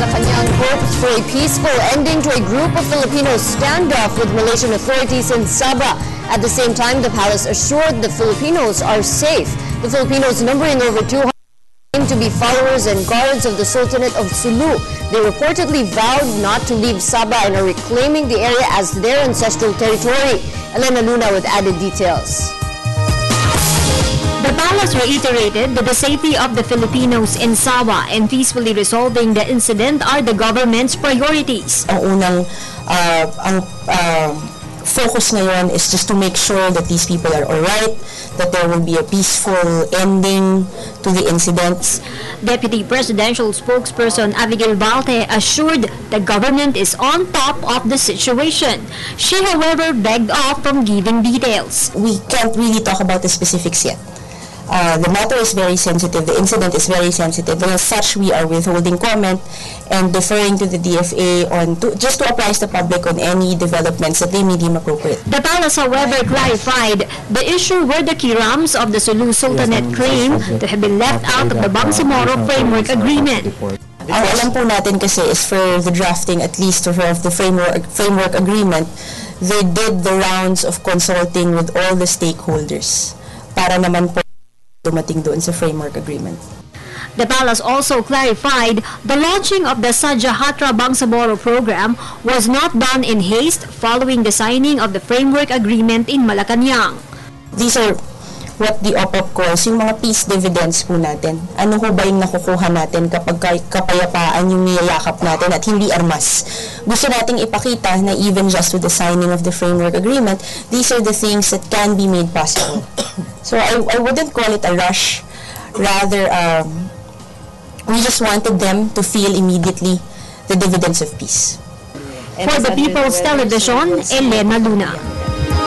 Malacanang hopes for a peaceful ending to a group of Filipinos standoff with Malaysian authorities in Sabah. At the same time, the palace assured the Filipinos are safe. The Filipinos, numbering over 200, claim to be followers and guards of the Sultanate of Sulu. They reportedly vowed not to leave Sabah and are reclaiming the area as their ancestral territory. Elena Luna with added details. The palace reiterated that the safety of the Filipinos in Sabah and peacefully resolving the incident are the government's priorities. Ang unang focus ngayon is just to make sure that these people are alright, that there will be a peaceful ending to the incidents. Deputy Presidential Spokesperson Abigail Balte assured the government is on top of the situation. She, however, begged off from giving details. We can't really talk about the specifics yet. The matter is very sensitive, the incident is very sensitive, and as such we are withholding comment and deferring to the DFA just to apprise the public on any developments that they may deem appropriate. The palace, however, clarified the issue where the Kirams of the Sulu Sultanate claim to have been left out of the Bangsamoro Framework Agreement. Ang alam po natin kasi is for the drafting at least of the framework agreement, they did the rounds of consulting with all the stakeholders para naman po dumating doon sa framework agreement. The palace also clarified the launching of the Sadyahatra Bangsamoro program was not done in haste following the signing of the framework agreement in Malacanang. These are what the OPOP calls yung mga peace dividends po natin. Ano ho ba yung nakukuha natin kapag kapayapaan yung niyayakap natin at hindi armas? Gusto nating ipakita na even just with the signing of the framework agreement, these are the things that can be made possible. So I wouldn't call it a rush. Rather, we just wanted them to feel immediately the dividends of peace. For the People's Television, Elena Luna.